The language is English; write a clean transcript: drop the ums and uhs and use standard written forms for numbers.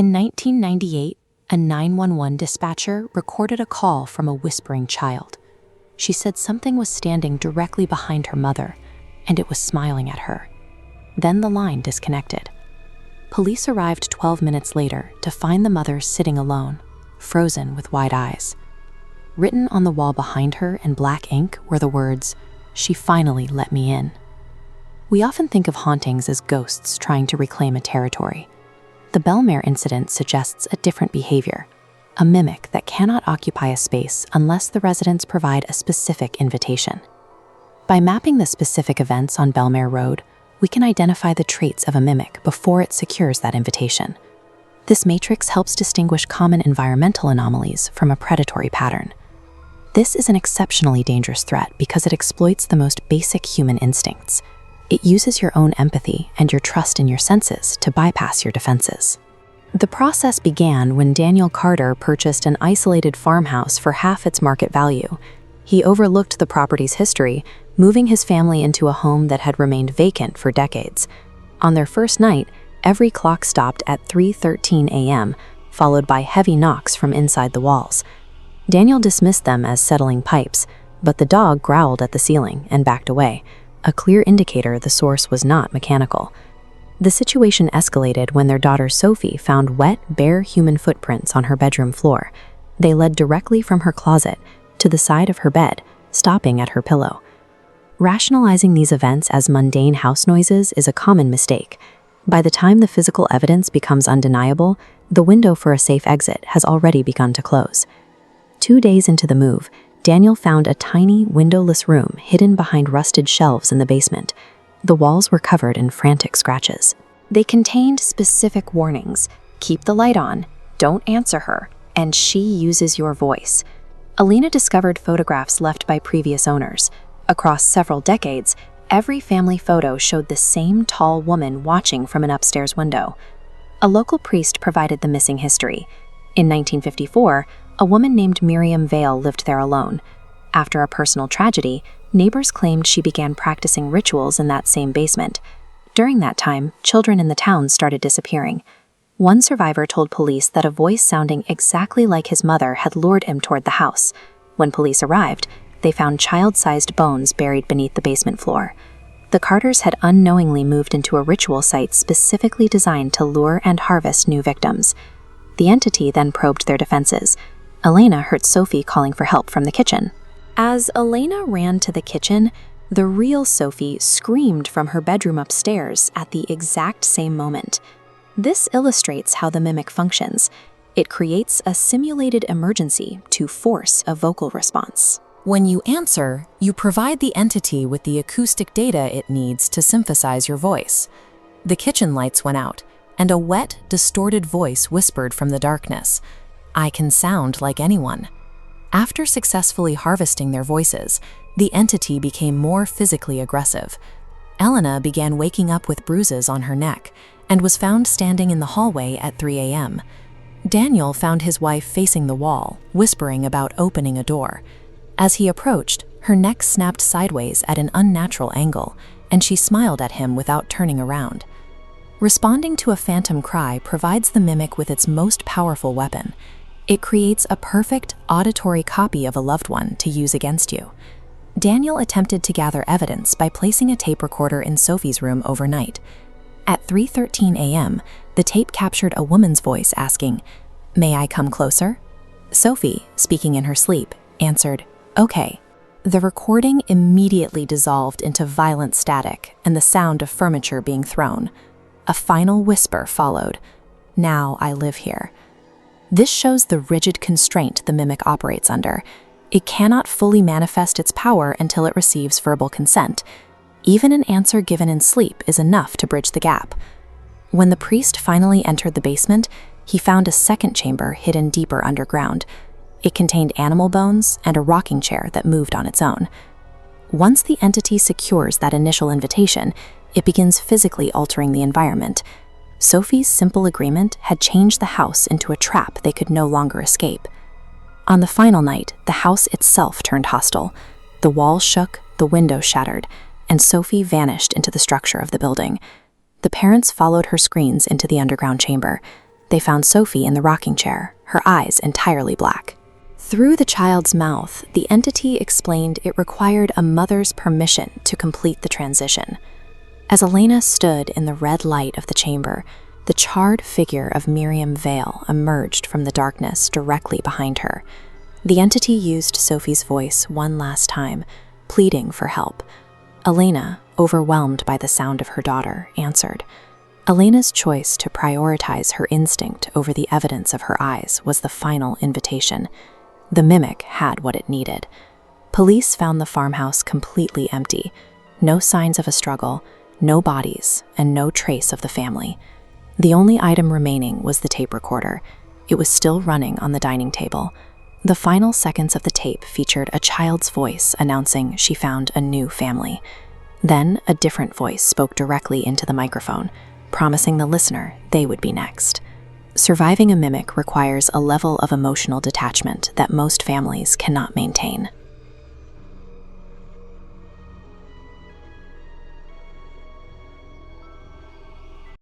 In 1998, a 911 dispatcher recorded a call from a whispering child. She said something was standing directly behind her mother, and it was smiling at her. Then the line disconnected. Police arrived 12 minutes later to find the mother sitting alone, frozen with wide eyes. Written on the wall behind her in black ink were the words, "She finally let me in." We often think of hauntings as ghosts trying to reclaim a territory. The Belmare incident suggests a different behavior, a mimic that cannot occupy a space unless the residents provide a specific invitation. By mapping the specific events on Belmare Road, we can identify the traits of a mimic before it secures that invitation. This matrix helps distinguish common environmental anomalies from a predatory pattern. This is an exceptionally dangerous threat because it exploits the most basic human instincts. It uses your own empathy and your trust in your senses to bypass your defenses. The process began when Daniel Carter purchased an isolated farmhouse for half its market value. He overlooked the property's history, moving his family into a home that had remained vacant for decades. On their first night, every clock stopped at 3:13 a.m., followed by heavy knocks from inside the walls. Daniel dismissed them as settling pipes, but the dog growled at the ceiling and backed away, a clear indicator the source was not mechanical. The situation escalated when their daughter Sophie found wet, bare human footprints on her bedroom floor. They led directly from her closet to the side of her bed, stopping at her pillow. Rationalizing these events as mundane house noises is a common mistake. By the time the physical evidence becomes undeniable, the window for a safe exit has already begun to close. 2 days into the move, Daniel found a tiny, windowless room hidden behind rusted shelves in the basement. The walls were covered in frantic scratches. They contained specific warnings: keep the light on, don't answer her, and she uses your voice. Alina discovered photographs left by previous owners. Across several decades, every family photo showed the same tall woman watching from an upstairs window. A local priest provided the missing history. In 1954, a woman named Miriam Vale lived there alone. After a personal tragedy, neighbors claimed she began practicing rituals in that same basement. During that time, children in the town started disappearing. One survivor told police that a voice sounding exactly like his mother had lured him toward the house. When police arrived, they found child-sized bones buried beneath the basement floor. The Carters had unknowingly moved into a ritual site specifically designed to lure and harvest new victims. The entity then probed their defenses. Elena heard Sophie calling for help from the kitchen. As Elena ran to the kitchen, the real Sophie screamed from her bedroom upstairs at the exact same moment. This illustrates how the mimic functions. It creates a simulated emergency to force a vocal response. When you answer, you provide the entity with the acoustic data it needs to synthesize your voice. The kitchen lights went out, and a wet, distorted voice whispered from the darkness, "I can sound like anyone." After successfully harvesting their voices, the entity became more physically aggressive. Elena began waking up with bruises on her neck and was found standing in the hallway at 3 a.m. Daniel found his wife facing the wall, whispering about opening a door. As he approached, her neck snapped sideways at an unnatural angle, and she smiled at him without turning around. Responding to a phantom cry provides the mimic with its most powerful weapon. It creates a perfect auditory copy of a loved one to use against you. Daniel attempted to gather evidence by placing a tape recorder in Sophie's room overnight. At 3:13 a.m., the tape captured a woman's voice asking, "May I come closer?" Sophie, speaking in her sleep, answered, "Okay." The recording immediately dissolved into violent static and the sound of furniture being thrown. A final whisper followed, "Now I live here." This shows the rigid constraint the mimic operates under. It cannot fully manifest its power until it receives verbal consent. Even an answer given in sleep is enough to bridge the gap. When the priest finally entered the basement, he found a second chamber hidden deeper underground. It contained animal bones and a rocking chair that moved on its own. Once the entity secures that initial invitation, it begins physically altering the environment. Sophie's simple agreement had changed the house into a trap they could no longer escape. On the final night, the house itself turned hostile. The walls shook, the windows shattered, and Sophie vanished into the structure of the building. The parents followed her screams into the underground chamber. They found Sophie in the rocking chair, her eyes entirely black. Through the child's mouth, the entity explained it required a mother's permission to complete the transition. As Elena stood in the red light of the chamber, the charred figure of Miriam Vale emerged from the darkness directly behind her. The entity used Sophie's voice one last time, pleading for help. Elena, overwhelmed by the sound of her daughter, answered. Elena's choice to prioritize her instinct over the evidence of her eyes was the final invitation. The mimic had what it needed. Police found the farmhouse completely empty. No signs of a struggle, no bodies, and no trace of the family. The only item remaining was the tape recorder. It was still running on the dining table. The final seconds of the tape featured a child's voice announcing she found a new family. Then a different voice spoke directly into the microphone, promising the listener they would be next. Surviving a mimic requires a level of emotional detachment that most families cannot maintain.